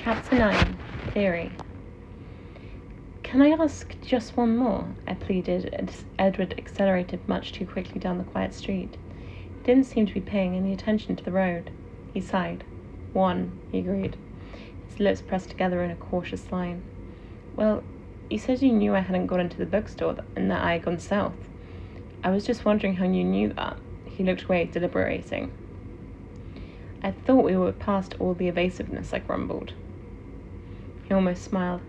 Chapter 9. Theory. Can I ask just one more? I pleaded as Edward accelerated much too quickly down the quiet street. He didn't seem to be paying any attention to the road. He sighed. One, he agreed. His lips pressed together in a cautious line. Well, you said you knew I hadn't gone into the bookstore and that I had gone south. I was just wondering how you knew that. He looked away, deliberating. I thought we were past all the evasiveness, I grumbled. He almost smiled.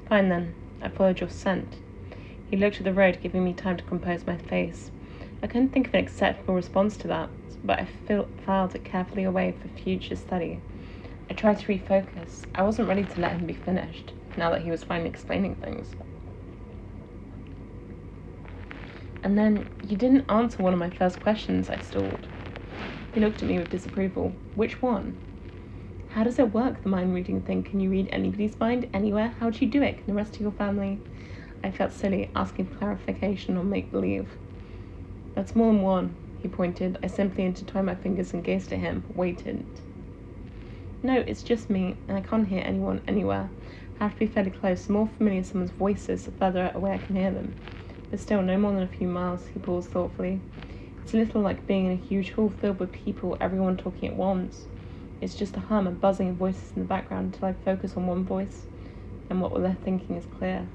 Fine then, I followed your scent. He looked at the road, giving me time to compose my face. I couldn't think of an acceptable response to that, but I filed it carefully away for future study. I tried to refocus. I wasn't ready to let him be finished, now that he was finally explaining things. And then, you didn't answer one of my first questions, I stalled. He looked at me with disapproval. Which one? How does it work, the mind-reading thing? Can you read anybody's mind, anywhere? How do you do it? Can the rest of your family? I felt silly, asking for clarification or make-believe. That's more than one, he pointed. I simply intertwined my fingers and gazed at him, waited. No, it's just me, and I can't hear anyone anywhere. I have to be fairly close. The more familiar someone's voice is, the further away I can hear them. But still, no more than a few miles, he paused thoughtfully. It's a little like being in a huge hall filled with people, everyone talking at once. It's just a hum and buzzing of voices in the background until I focus on one voice, and what they're thinking is clear.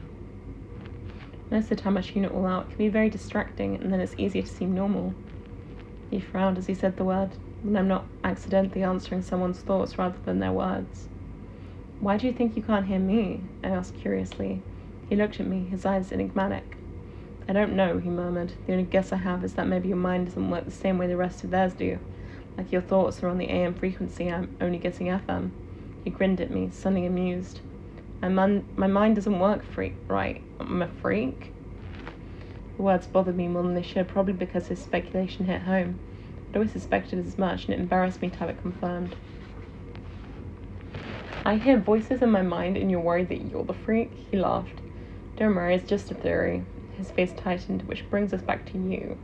Most of the time I tune it all out. It can be very distracting, and then it's easier to seem normal. He frowned as he said the word, when I'm not accidentally answering someone's thoughts rather than their words. Why do you think you can't hear me? I asked curiously. He looked at me, his eyes enigmatic. I don't know, he murmured. The only guess I have is that maybe your mind doesn't work the same way the rest of theirs do. Like your thoughts are on the AM frequency, I'm only getting FM. He grinned at me, suddenly amused. My mind doesn't work right. I'm a freak? The words bothered me more than they should, probably because his speculation hit home. I'd always suspected as much, and it embarrassed me to have it confirmed. I hear voices in my mind, and you're worried that you're the freak? He laughed. Don't worry, it's just a theory. His face tightened, which brings us back to you.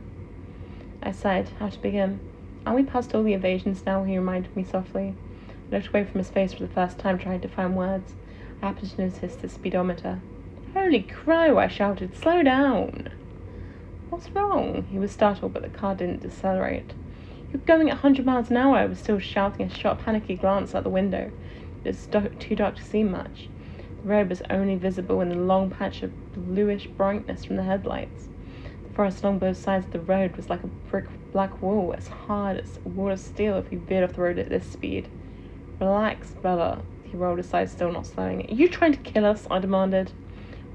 I sighed. How to begin? Aren't we past all the evasions now? He reminded me softly. I looked away from his face for the first time, trying to find words. I happened to notice the speedometer. Holy crow! I shouted. Slow down! What's wrong? He was startled, but the car didn't decelerate. You're going at 100 miles an hour, I was still shouting. I shot a panicky glance out the window. It was too dark to see much. The road was only visible in the long patch of bluish brightness from the headlights. The forest along both sides of the road was like a brick black wall, as hard as a wall of steel if you veered off the road at this speed. Relax, Bella. He rolled his eyes, still not slowing. Are you trying to kill us? I demanded.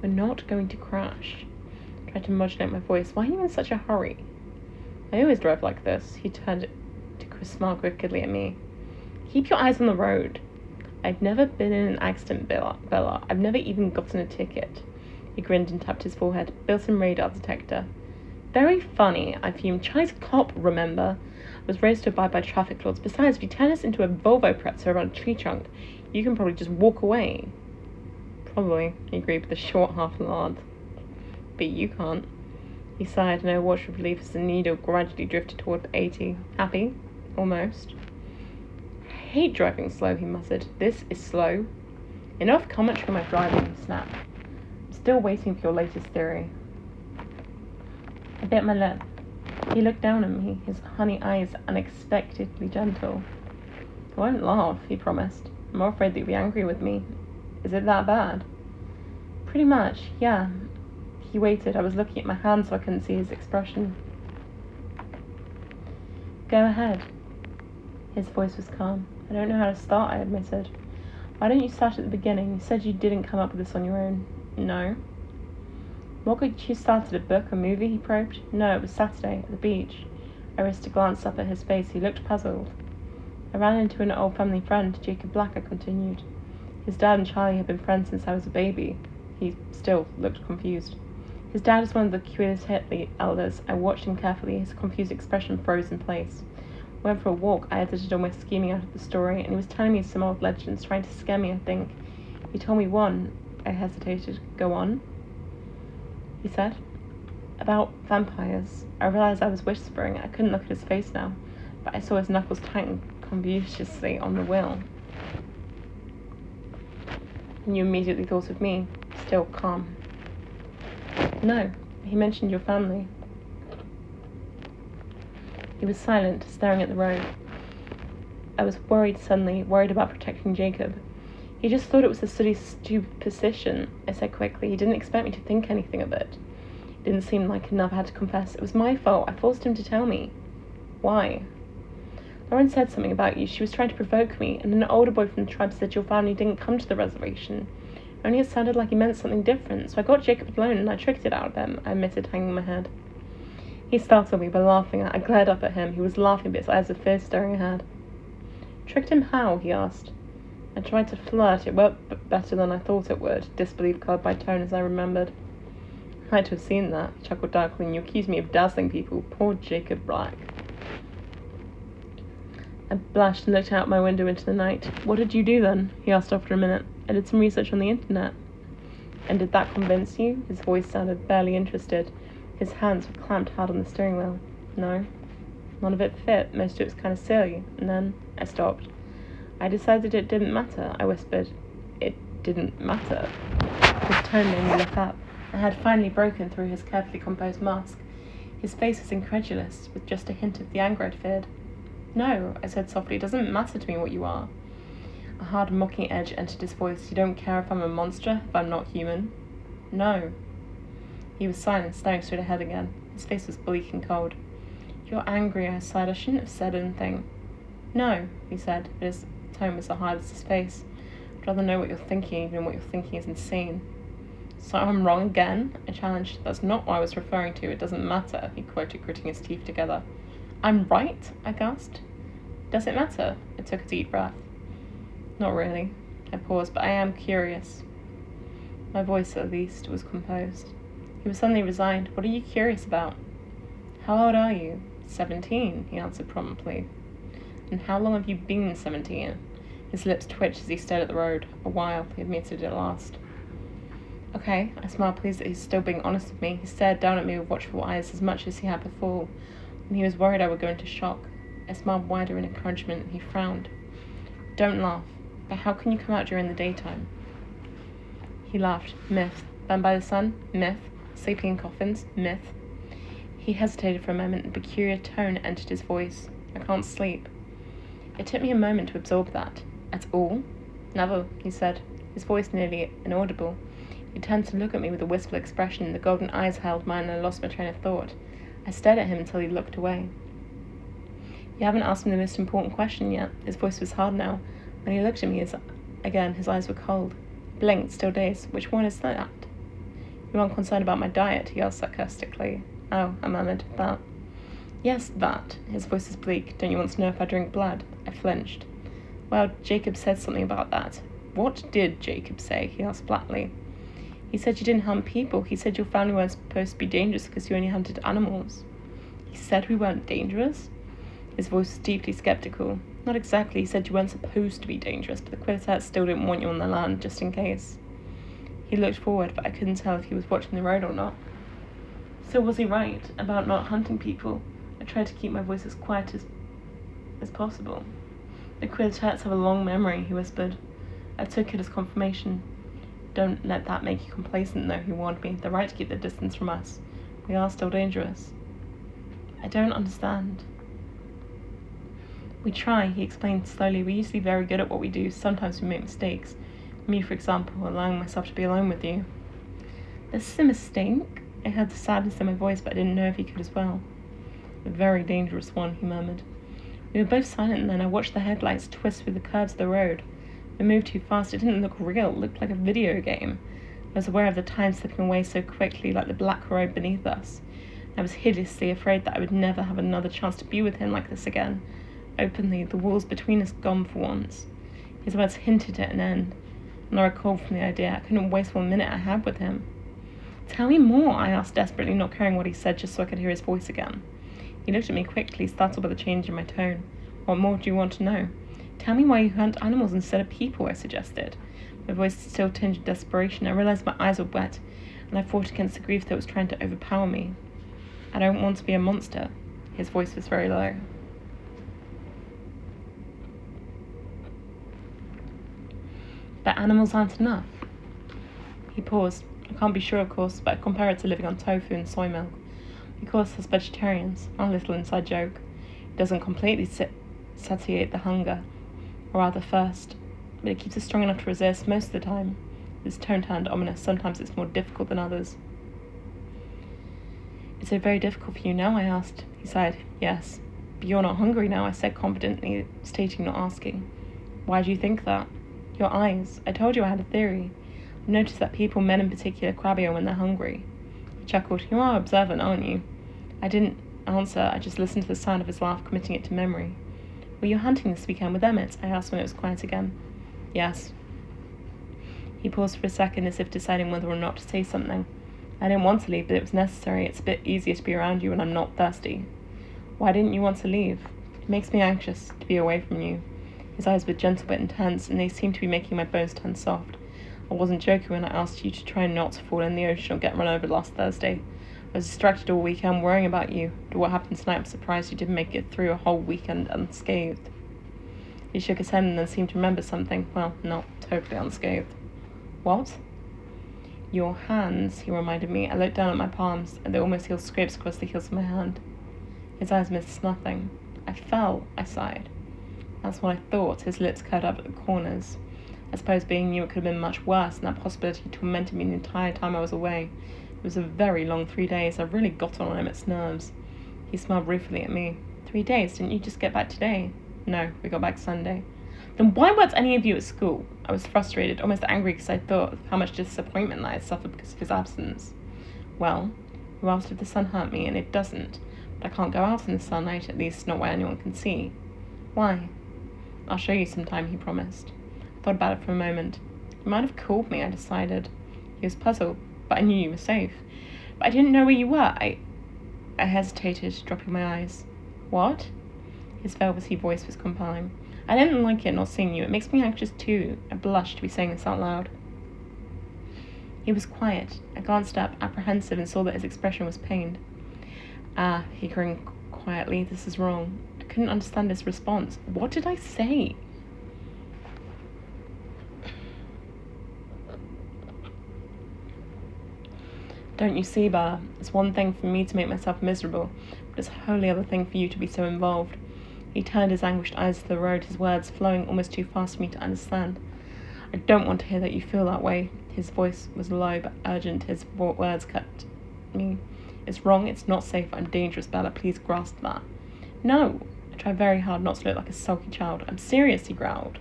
We're not going to crash. I tried to modulate my voice. Why are you in such a hurry? I always drive like this. He turned to smile crookedly at me. Keep your eyes on the road. I've never been in an accident, Bella. I've never even gotten a ticket. He grinned and tapped his forehead. Built-in radar detector. Very funny, I fumed. Chinese cop, remember? I was raised to abide by traffic laws. Besides, if you turn us into a Volvo pretzel around a tree trunk, you can probably just walk away. Probably, he agreed with a short half-nod. But you can't. He sighed, and I watched with relief as the needle gradually drifted toward 80. Happy? Almost. I hate driving slow, he muttered. This is slow. Enough commentary on my driving, he snapped. I'm still waiting for your latest theory. I bit my lip. He looked down at me, his honey eyes unexpectedly gentle. I won't laugh, he promised. I'm more afraid that you'll be angry with me. Is it that bad? Pretty much, yeah. He waited. I was looking at my hand so I couldn't see his expression. Go ahead. His voice was calm. I don't know how to start, I admitted. Why don't you start at the beginning? You said you didn't come up with this on your own. No. What could you started a book, a movie? He probed. No, it was Saturday, at the beach. I risked a glance up at his face. He looked puzzled. I ran into an old family friend, Jacob Black, I continued. His dad and Charlie had been friends since I was a baby. He still looked confused. His dad is one of the Quillet elders. I watched him carefully. His confused expression froze in place. We went for a walk. I edited almost scheming out of the story, and he was telling me some old legends, trying to scare me, I think. He told me one. I hesitated. Go on, he said. About vampires. I realized I was whispering. I couldn't look at his face now, but I saw his knuckles tighten convulsively on the wheel. And you immediately thought of me, still calm. No, he mentioned your family. He was silent, staring at the road. I was worried about protecting Jacob. He just thought it was a silly superstition, I said quickly. He didn't expect me to think anything of it. It didn't seem like enough I had to confess. It was my fault. I forced him to tell me. Why? Lauren said something about you. She was trying to provoke me, and an older boy from the tribe said your family didn't come to the reservation. Only it sounded like he meant something different, so I got Jacob alone and I tricked it out of him, I admitted, hanging my head. He startled me by laughing. I glared up at him. He was laughing, but his eyes of fear staring ahead. Tricked him how? He asked. I tried to flirt. It worked better than I thought it would. Disbelief coloured my tone as I remembered. I had to have seen that, he chuckled darkly. And you accused me of dazzling people. Poor Jacob Black. I blushed and looked out my window into the night. What did you do then? He asked after a minute. I did some research on the internet. And did that convince you? His voice sounded barely interested. His hands were clamped hard on the steering wheel. No. None of it fit. Most of it was kind of silly. And then I stopped. I decided it didn't matter, I whispered. It didn't matter. His tone made me look up. I had finally broken through his carefully composed mask. His face was incredulous, with just a hint of the anger I'd feared. No, I said softly, it doesn't matter to me what you are. A hard, mocking edge entered his voice. You don't care if I'm a monster, if I'm not human? No. He was silent, staring straight ahead again. His face was bleak and cold. You're angry, I sighed. I shouldn't have said anything. No, he said, but his tone was as hard as his face. I'd rather know what you're thinking, even what you're thinking is insane. So I'm wrong again? I challenged. That's not what I was referring to. It doesn't matter, he quoted, gritting his teeth together. I'm right? I gasped. Does it matter? I took a deep breath. Not really. I paused, but I am curious. My voice, at least, was composed. He was suddenly resigned. What are you curious about? How old are you? 17, he answered promptly. And how long have you been 17? His lips twitched as he stared at the road. A while, he admitted at last. Okay, I smiled, pleased that he's still being honest with me. He stared down at me with watchful eyes as much as he had before, and he was worried I would go into shock. I smiled wider in encouragement, and he frowned. Don't laugh, but how can you come out during the daytime? He laughed. Myth. Burned by the sun? Myth. Sleeping in coffins? Myth. He hesitated for a moment, and a peculiar tone entered his voice. I can't sleep. It took me a moment to absorb that. At all? Never, he said, his voice nearly inaudible. He turned to look at me with a wistful expression. The golden eyes held mine, and I lost my train of thought. I stared at him until he looked away. You haven't asked me the most important question yet. His voice was hard now. When he looked at me his eyes were cold. He blinked, still dazed. Which one is that? You aren't concerned about my diet? He asked sarcastically. Oh, I murmured. That. Yes, that. His voice was bleak. Don't you want to know if I drink blood? I flinched. Well, Jacob said something about that. What did Jacob say? He asked flatly. He said you didn't hunt people. He said your family weren't supposed to be dangerous because you only hunted animals. He said we weren't dangerous? His voice was deeply skeptical. Not exactly. He said you weren't supposed to be dangerous, but the Quilterets still didn't want you on their land, just in case. He looked forward, but I couldn't tell if he was watching the road or not. So was he right about not hunting people? I tried to keep my voice as quiet as possible. The Quilterets have a long memory, he whispered. I took it as confirmation. Don't let that make you complacent, though, he warned me. The right to keep their distance from us. We are still dangerous. I don't understand. We try, he explained slowly. We're usually very good at what we do. Sometimes we make mistakes. Me, for example, allowing myself to be alone with you. This is a mistake? I heard the sadness in my voice, but I didn't know if he could as well. A very dangerous one, he murmured. We were both silent, and then I watched the headlights twist through the curves of the road. We moved too fast. It didn't look real. It looked like a video game. I was aware of the time slipping away so quickly, like the black road beneath us. I was hideously afraid that I would never have another chance to be with him like this again. Openly, the walls between us gone for once. His words hinted at an end, and I recoiled from the idea. I couldn't waste 1 minute I had with him. Tell me more, I asked desperately, not caring what he said, just so I could hear his voice again. He looked at me quickly, startled by the change in my tone. What more do you want to know? Tell me why you hunt animals instead of people, I suggested. My voice still tinged with desperation. I realized my eyes were wet, and I fought against the grief that was trying to overpower me. I don't want to be a monster. His voice was very low. But animals aren't enough. He paused. I can't be sure, of course, but I compare it to living on tofu and soy milk. We call us as vegetarians, our little inside joke. It doesn't completely satiate the hunger, or rather thirst, but it keeps us strong enough to resist most of the time. His tone turned ominous. Sometimes it's more difficult than others. Is it very difficult for you now? I asked. He sighed. Yes. But you're not hungry now, I said confidently, stating not asking. Why do you think that? Your eyes. I told you I had a theory. I've noticed that people, men in particular, crabbier when they're hungry. He chuckled. You are observant, aren't you? I didn't answer. I just listened to the sound of his laugh, committing it to memory. Were you hunting this weekend with Emmett? I asked when it was quiet again. Yes. He paused for a second as if deciding whether or not to say something. I didn't want to leave, but it was necessary. It's a bit easier to be around you when I'm not thirsty. Why didn't you want to leave? It makes me anxious to be away from you. His eyes were gentle but intense, and they seemed to be making my bones turn soft. I wasn't joking when I asked you to try not to fall in the ocean or get run over last Thursday. I was distracted all weekend worrying about you. But what happened tonight, I'm surprised you didn't make it through a whole weekend unscathed. He shook his head and then seemed to remember something. Well, not totally unscathed. What? Your hands, he reminded me. I looked down at my palms, and they almost healed scrapes across the heels of my hand. His eyes missed nothing. I fell, I sighed. That's what I thought. His lips curled up at the corners. I suppose being you, it could have been much worse, and that possibility tormented me the entire time I was away. It was a very long 3 days. I really got on Emmett's nerves. He smiled ruefully at me. 3 days? Didn't you just get back today? No, we got back Sunday. Then why weren't any of you at school? I was frustrated, almost angry, because I thought of how much disappointment I had suffered because of his absence. Well, you asked if the sun hurt me, and it doesn't. But I can't go out in the sunlight, at least not where anyone can see. Why? I'll show you sometime, he promised. I thought about it for a moment. You might have called me, I decided. He was puzzled, but I knew you were safe. But I didn't know where you were. I hesitated, dropping my eyes. What? His velvety voice was compelling. I didn't like it not seeing you. It makes me anxious too. I blushed to be saying this out loud. He was quiet. I glanced up, apprehensive, and saw that his expression was pained. Ah, he grinned quietly. This is wrong. I couldn't understand his response. What did I say? Don't you see, Bella? It's one thing for me to make myself miserable, but it's a wholly other thing for you to be so involved. He turned his anguished eyes to the road, his words flowing almost too fast for me to understand. I don't want to hear that you feel that way. His voice was low but urgent. His words cut me. It's wrong, it's not safe, I'm dangerous, Bella. Please grasp that. No. I tried very hard not to look like a sulky child. I'm serious, he growled.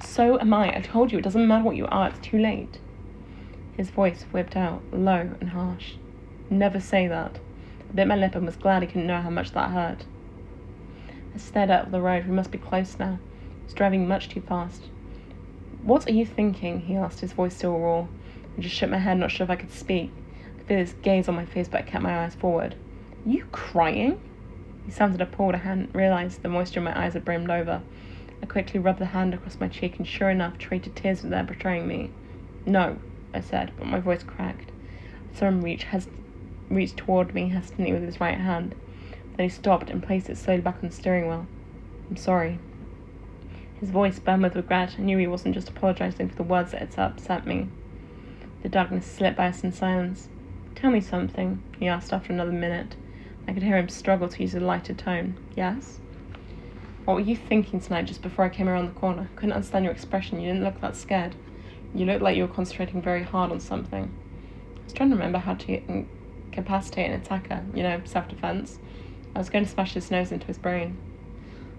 So am I. I told you, it doesn't matter what you are, it's too late. His voice whipped out, low and harsh. Never say that. I bit my lip and was glad he couldn't know how much that hurt. I stared out of the road. We must be close now. He was driving much too fast. What are you thinking? He asked, his voice still raw. I just shook my head, not sure if I could speak. I could feel his gaze on my face, but I kept my eyes forward. Are you crying? He sounded appalled. I hadn't realised the moisture in my eyes had brimmed over. I quickly rubbed the hand across my cheek, and sure enough, traded tears were there betraying me. No, I said, but my voice cracked. I saw him reach toward me hesitantly with his right hand. Then he stopped and placed it slowly back on the steering wheel. I'm sorry. His voice burned with regret. I knew he wasn't just apologising for the words that had upset me. The darkness slipped by us in silence. Tell me something, he asked after another minute. I could hear him struggle to use a lighter tone. Yes? What were you thinking tonight just before I came around the corner? I couldn't understand your expression. You didn't look that scared. You looked like you were concentrating very hard on something. I was trying to remember how to incapacitate an attacker, self-defense. I was going to smash his nose into his brain.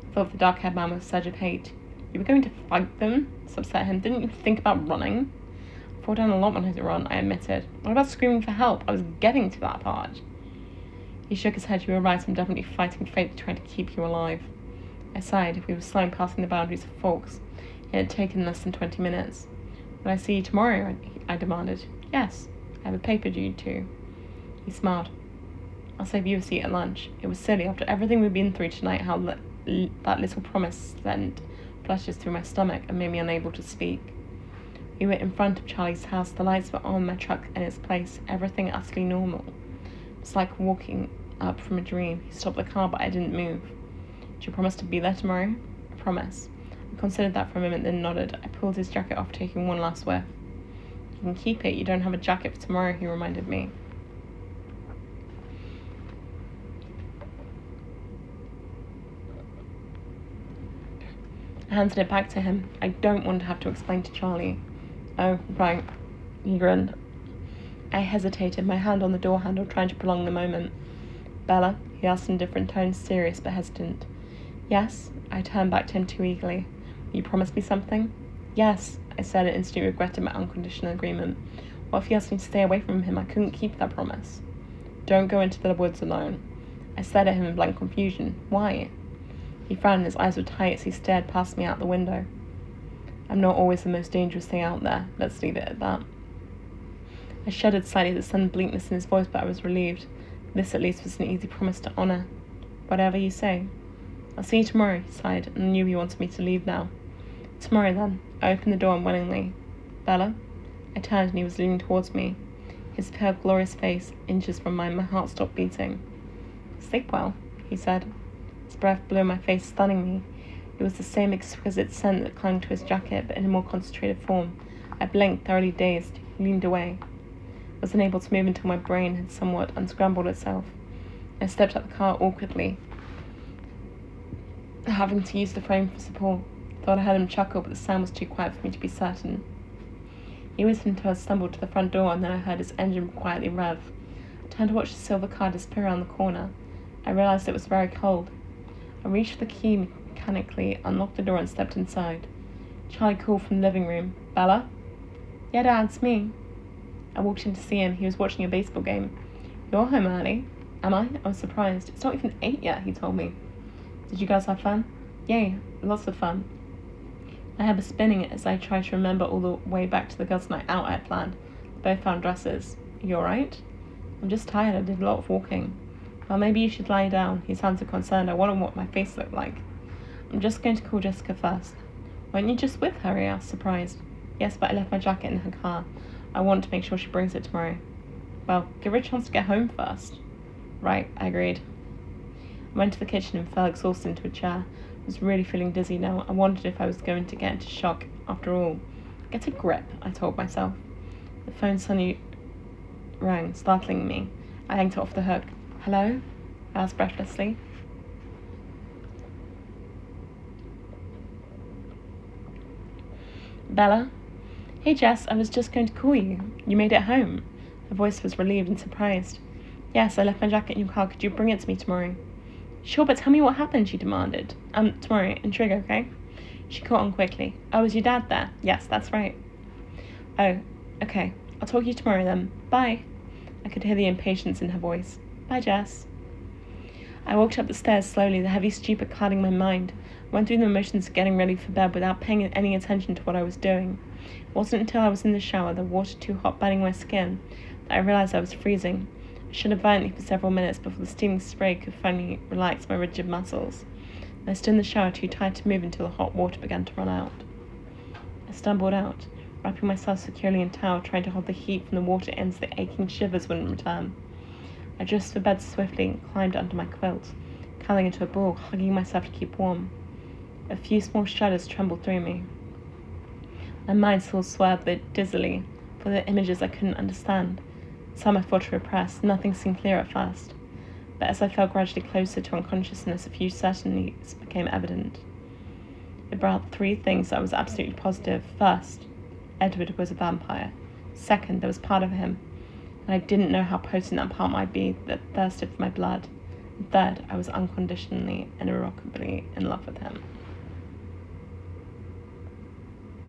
I thought of the dark-haired man with a surge of hate. You were going to fight them? This upset him. Didn't you think about running? I fall down a lot when I run, I admitted. What about screaming for help? I was getting to that part. He shook his head. You were right. I'm definitely fighting fate, trying to keep you alive. I sighed. We were slowly passing the boundaries of Forks. It had taken less than 20 minutes. Will I see you tomorrow? I demanded. Yes. I have a paper due too. He smiled. I'll save you a seat at lunch. It was silly, after everything we've been through tonight, how that little promise sent flushes through my stomach and made me unable to speak. We were in front of Charlie's house. The lights were on, my truck in its place, everything utterly normal. It's like walking up from a dream. He stopped the car, but I didn't move. Do you promise to be there tomorrow? I promise. He considered that for a moment, then nodded. I pulled his jacket off, taking one last whiff. You can keep it. You don't have a jacket for tomorrow, he reminded me. I handed it back to him. I don't want to have to explain to Charlie. Oh, right. He grinned. I hesitated, my hand on the door handle, trying to prolong the moment. Bella? He asked in different tones, serious but hesitant. Yes? I turned back to him too eagerly. You promised me something? Yes, I said, and instantly regretted my unconditional agreement. What if he asked me to stay away from him? I couldn't keep that promise. Don't go into the woods alone. I stared at him in blank confusion. Why? He frowned and his eyes were tight as he stared past me out the window. I'm not always the most dangerous thing out there. Let's leave it at that. I shuddered slightly at the sudden bleakness in his voice, but I was relieved. This at least was an easy promise to honour. Whatever you say. I'll see you tomorrow, he sighed, and I knew he wanted me to leave now. Tomorrow then. I opened the door unwillingly. Bella? I turned and he was leaning towards me. His pale, glorious face, inches from mine, my heart stopped beating. Sleep well, he said. His breath blew in my face, stunning me. It was the same exquisite scent that clung to his jacket, but in a more concentrated form. I blinked, thoroughly dazed. He leaned away. I was unable to move until my brain had somewhat unscrambled itself. I stepped up the car awkwardly, having to use the frame for support. Thought I heard him chuckle, but the sound was too quiet for me to be certain. He waited until I stumbled to the front door, and then I heard his engine quietly rev. I turned to watch the silver car disappear around the corner. I realised it was very cold. I reached for the key mechanically, unlocked the door, and stepped inside. Charlie called from the living room. Bella? Yeah, Dad, it's me. I walked in to see him. He was watching a baseball game. You're home early. Am I? I was surprised. It's not even 8 yet, he told me. Did you guys have fun? Yay, lots of fun. My head was spinning as I tried to remember all the way back to the girls' night out I had planned. They both found dresses. You alright? I'm just tired. I did a lot of walking. Well, maybe you should lie down. He sounded concerned. I wondered what my face looked like. I'm just going to call Jessica first. Weren't you just with her? He asked, surprised. Yes, but I left my jacket in her car. I want to make sure she brings it tomorrow. Well, give her a chance to get home first. Right, I agreed. I went to the kitchen and fell exhausted into a chair. I was really feeling dizzy now. I wondered if I was going to get into shock after all. Get a grip, I told myself. The phone suddenly rang, startling me. I yanked it off the hook. Hello? I asked breathlessly. Bella? Hey Jess, I was just going to call you. You made it home. Her voice was relieved and surprised. Yes, I left my jacket in your car. Could you bring it to me tomorrow? Sure, but tell me what happened, she demanded. Tomorrow, in Trigger, okay? She caught on quickly. Oh, is your dad there? Yes, that's right. Oh, okay. I'll talk to you tomorrow then. Bye. I could hear the impatience in her voice. Bye, Jess. I walked up the stairs slowly, the heavy stupor clouding my mind. I went through the motions of getting ready for bed without paying any attention to what I was doing. It wasn't until I was in the shower, the water too hot burning my skin, that I realised I was freezing. I shuddered violently for several minutes before the steaming spray could finally relax my rigid muscles. I stood in the shower too tired to move until the hot water began to run out. I stumbled out, wrapping myself securely in a towel, trying to hold the heat from the water in so the aching shivers wouldn't return. I dressed for bed swiftly and climbed under my quilt, curling into a ball, hugging myself to keep warm. A few small shudders trembled through me. My mind still swerved dizzily, for the images I couldn't understand. Some I fought to repress. Nothing seemed clear at first. But as I fell gradually closer to unconsciousness, a few certainties became evident. It brought out 3 things that I was absolutely positive. First, Edward was a vampire. Second, there was part of him, and I didn't know how potent that part might be, that thirsted for my blood. And third, I was unconditionally and irrevocably in love with him.